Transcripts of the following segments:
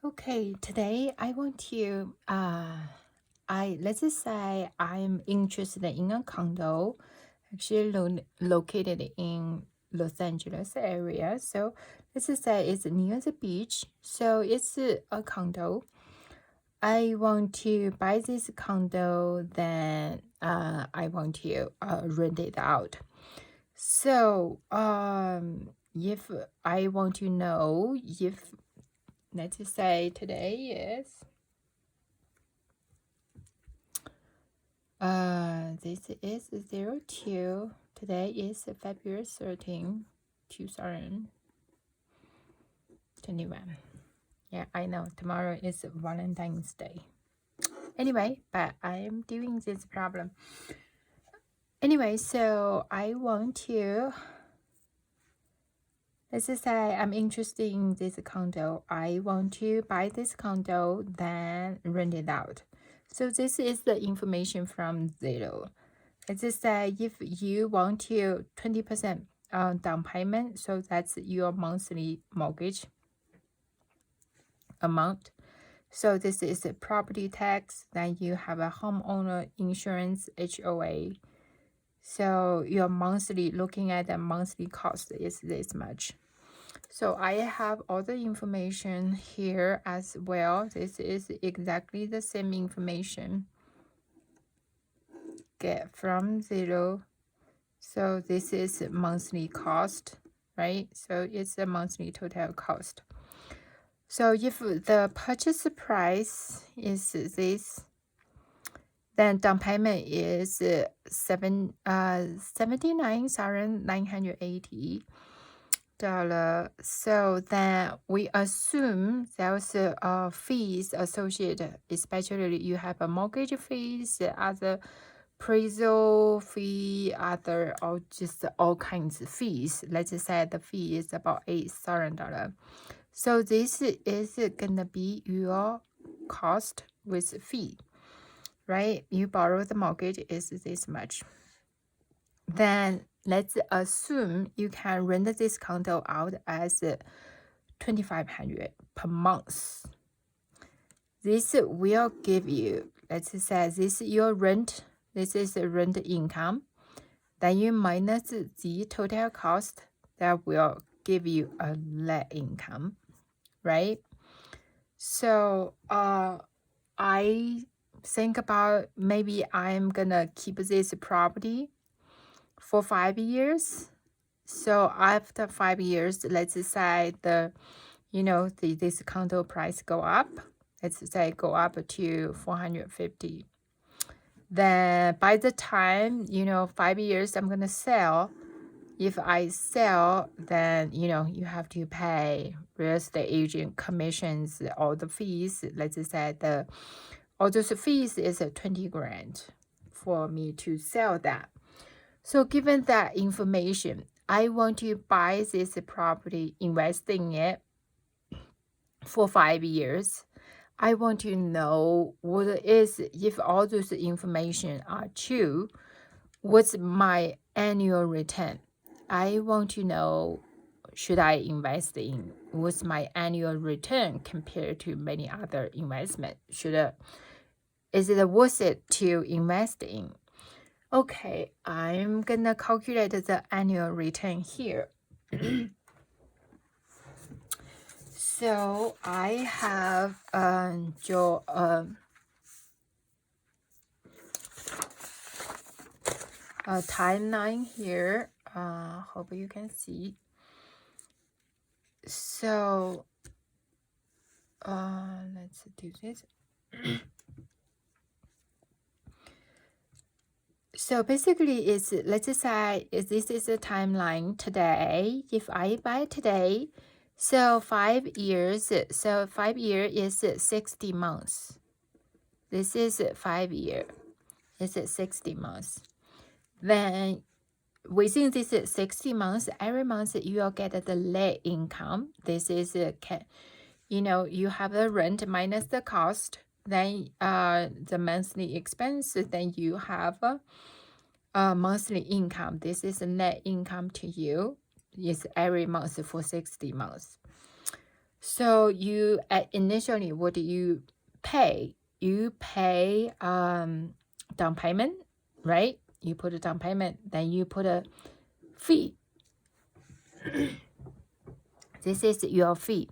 Okay, today I want to let's just say I'm interested in a condo actually located in Los Angeles area. So let's just say it's near the beach. So it's a condo. I want to buy this condo, then I want to rent it out. So if I want to know if let's just say today is this is 02. Today is February 13, 2021. Yeah, I know tomorrow is Valentine's Day. Anyway, but I am doing this problem. Anyway, so I want to, let's just say I'm interested in this condo. I want to buy this condo, then rent it out. So this is the information from Zillow. Let's just say if you want to 20% down payment, so that's your monthly mortgage amount. So this is a property tax. Then you have a homeowner insurance HOA. So your monthly, looking at the monthly cost is this much. So I have all the information here as well. This is exactly the same information get from Zillow. So this is monthly cost, right? So it's the monthly total cost. So if the purchase price is this, then down payment is $79,980. So then we assume there's fees associated, especially you have a mortgage fees, other appraisal fee, other or just all kinds of fees. Let's just say the fee is about $8,000. So this is gonna be your cost with fee, right? You borrow the mortgage is this much. Then let's assume you can rent this condo out as $2,500 per month. This will give you, let's say this is your rent. This is the rent income. Then you minus the total cost. That will give you a net income, right? So I think about maybe I'm gonna keep this property for 5 years. So after 5 years, let's say this condo price go up. Let's say go up to 450. Then by the time 5 years I'm gonna sell. If I sell, then you have to pay real estate agent commissions, all the fees. Let's say all those fees is 20 grand for me to sell that. So given that information, I want to buy this property, invest in it for 5 years. I want to know what is, if all those information are true, what's my annual return. I want to know, should I invest in, what's my annual return compared to many other investment? Is it worth it to invest in? Okay, I'm gonna calculate the annual return here. So I have a timeline here. Hope you can see. So let's do this. So basically, let's say this is a timeline today. If I buy today, so 5 years. So 5 year is 60 months. This is 5 year. It's 60 months. Then within this 60 months, every month you will get the net income. This is you have the rent minus the cost. Then the monthly expense. Then you have monthly income. This is a net income to you. It's every month for 60 months. So you initially, what do you pay? You pay down payment, right? You put a down payment, then you put a fee. This is your fee.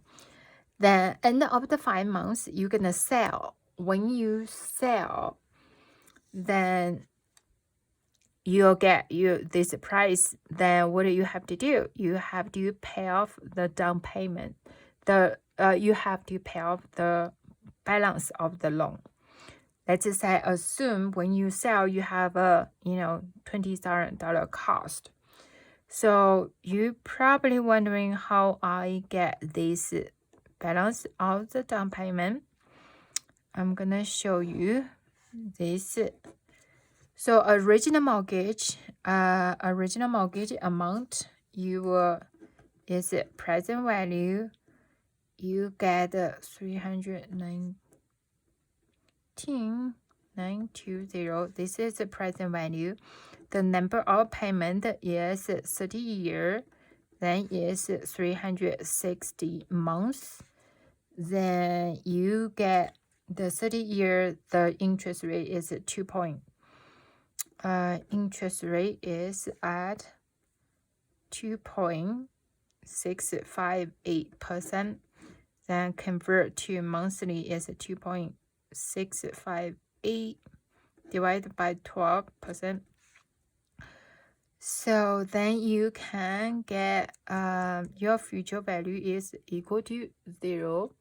Then end of the 5 months, you're gonna sell. When you sell, then you'll get this price. Then what do you have to do? You have to pay off the down payment. You have to pay off the balance of the loan. Let's just say, assume when you sell, you have a $20,000 cost. So you probably wondering how I get this balance of the down payment. I'm gonna show you this. So original mortgage amount is present value. You get 319,920. This is the present value. The number of payment is 30 year. Then is 360 months. Then you get the 30 year. The interest rate is interest rate is at 2.658%. Then convert to monthly is 2.658 divided by 12%. So then you can get your future value is equal to 0,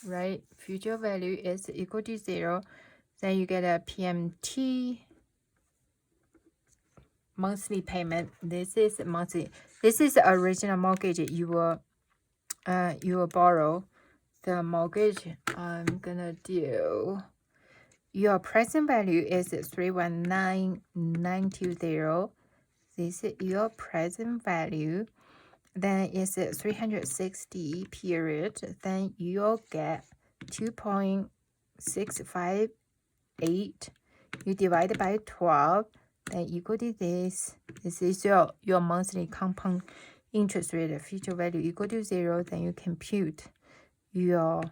right? Future value is equal to 0. Then you get a PMT monthly payment. This is monthly. This is the original mortgage you will borrow. The mortgage I'm gonna do. Your present value is 319,920. This is your present value. Then it's 360 period. Then you'll get 2.658. You divide by 12. Then equal to this. This is your monthly compound interest rate. Future value equal to 0. Then you compute your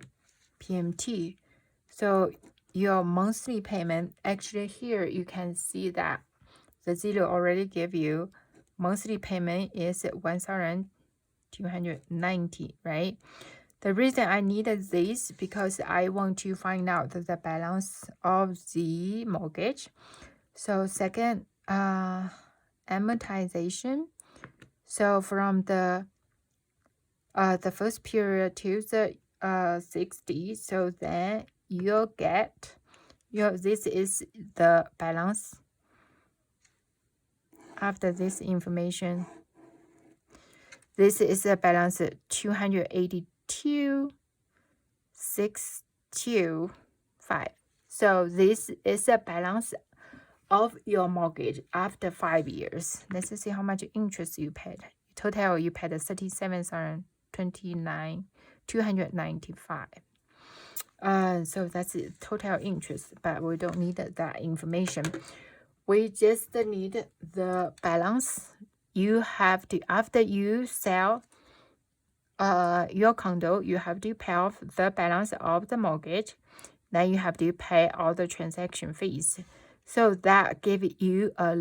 PMT. So your monthly payment, actually here you can see that the 0 already gave you monthly payment is 1,290, right? The reason I needed this because I want to find out the balance of the mortgage. So second, amortization. So from the first period to the 60, so then you'll get this is the balance after this information. This is the balance 282,625. So this is the balance of your mortgage after 5 years. Let's see how much interest you paid. Total you paid 37,295. So that's the total interest, but we don't need that information. We just need the balance. You have to, after you sell your condo, you have to pay off the balance of the mortgage. Then you have to pay all the transaction fees. So that gives you a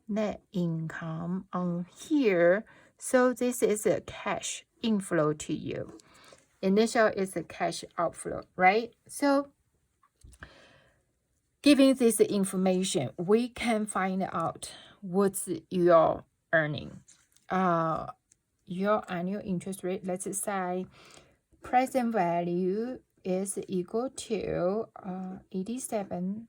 net income on here. So this is a cash inflow to you. Initial is a cash outflow, right? So giving this information, we can find out what's your earning. Your annual interest rate, let's say present value is equal to 87.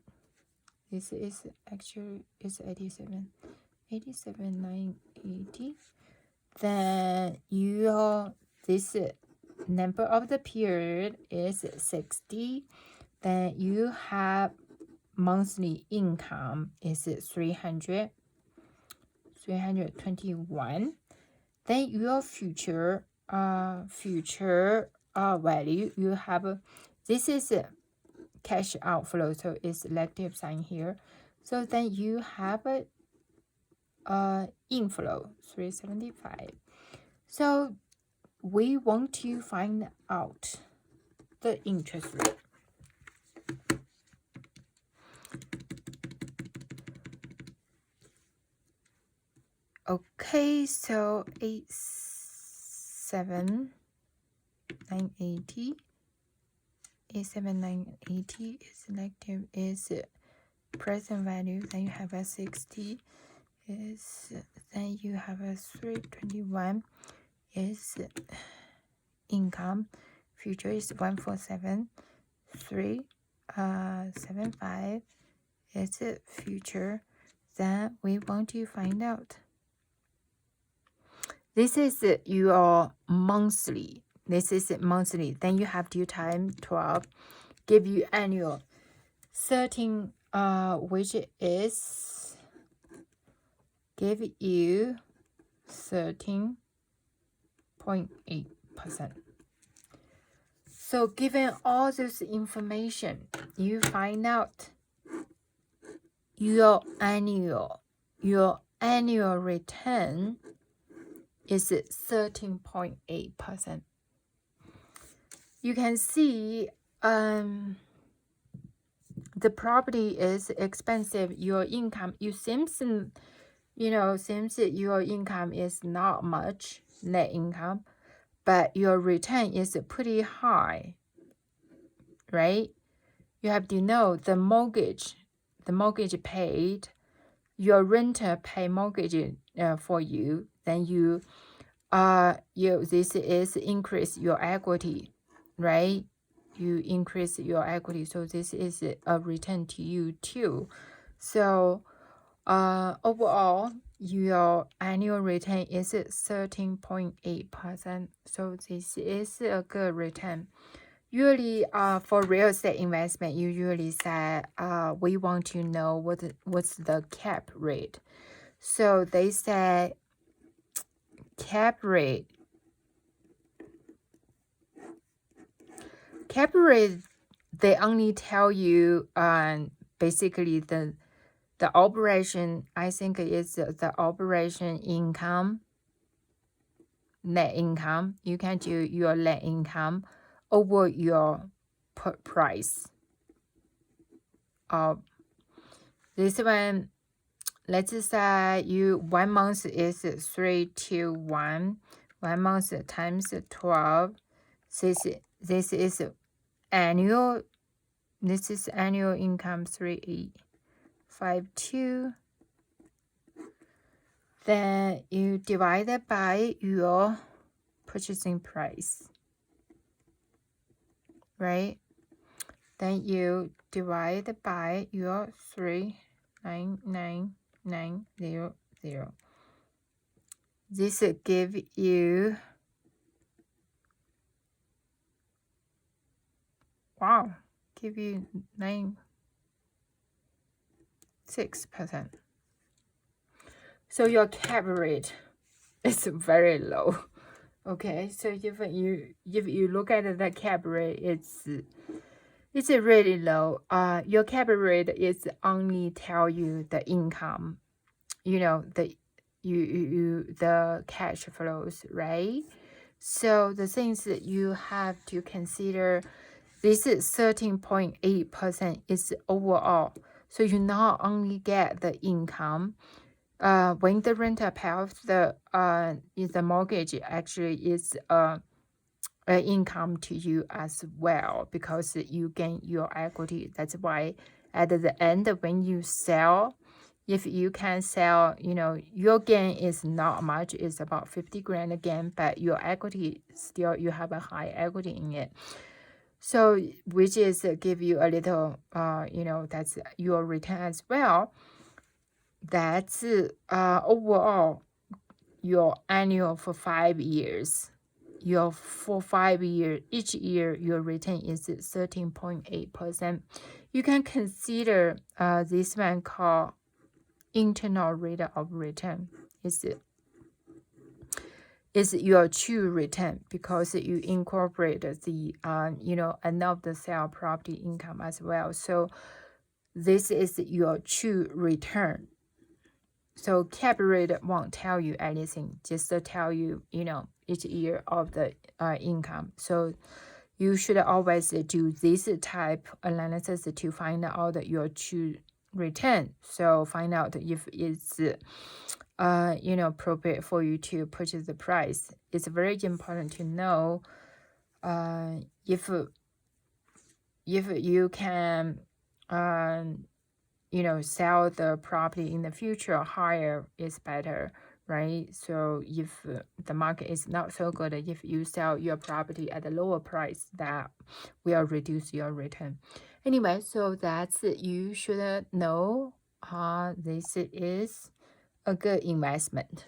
This is actually is 87,980. Then this number of the period is 60. Then you have monthly income is 321. Then your future value, you have this is cash outflow, so it's elective sign here. So then you have inflow 375. So we want to find out the interest rate. Okay, so 87980. 87980 is negative, is present value. Then you have a 60 is, then you have a 321 is income. Future is 147375 is future. Then we want to find out. This is your monthly. This is monthly. Then you have due time 12. Give you annual 13, which is give you 13.8%. So given all this information, you find out your annual return is 13.8%. You can see the property is expensive. Your income, seems your income is not much net income, but your return is pretty high, right? You have to know the mortgage paid, your renter pay mortgage for you. Then this is increase your equity, right? You increase your equity, so this is a return to you too. So overall, your annual return is 13.8%. So this is a good return. Usually, for real estate investment, you usually say, we want to know what's the cap rate. So they say cap rate. They only tell you basically the operation. I think is the operation income, net income. You can do your net income over your price. This one, let's say 1 month is 321. 1 month times 12. This is annual. This is annual income 3852. Then you divide it by your purchasing price, right? Then you divide by your 399,900. This give you, wow, give you 96%. So your cap rate is very low. Okay, so if you look at the cap rate, it's really low. Your cap rate is only tell you the income, the cash flows, right? So the things that you have to consider, this is 13.8% is overall. So you not only get the income, when the renter pays the mortgage, actually is income to you as well, because you gain your equity. That's why at the end, when you sell, if you can sell, your gain is not much, it's about 50 grand again, but your equity still, you have a high equity in it. So which is give you a little, that's your return as well. That's overall your annual for 5 years. For 5 years, each year your return is 13.8%. You can consider this one called internal rate of return. Is your true return, because you incorporate the end of the sale property income as well. So this is your true return. So cap rate won't tell you anything, just to tell you, each year of the income. So you should always do this type analysis to find out your true return. So find out if it's appropriate for you to purchase the price. It's very important to know if you can sell the property in the future higher is better, right? So if the market is not so good, if you sell your property at a lower price, that will reduce your return. Anyway, so that's you should know this is a good investment.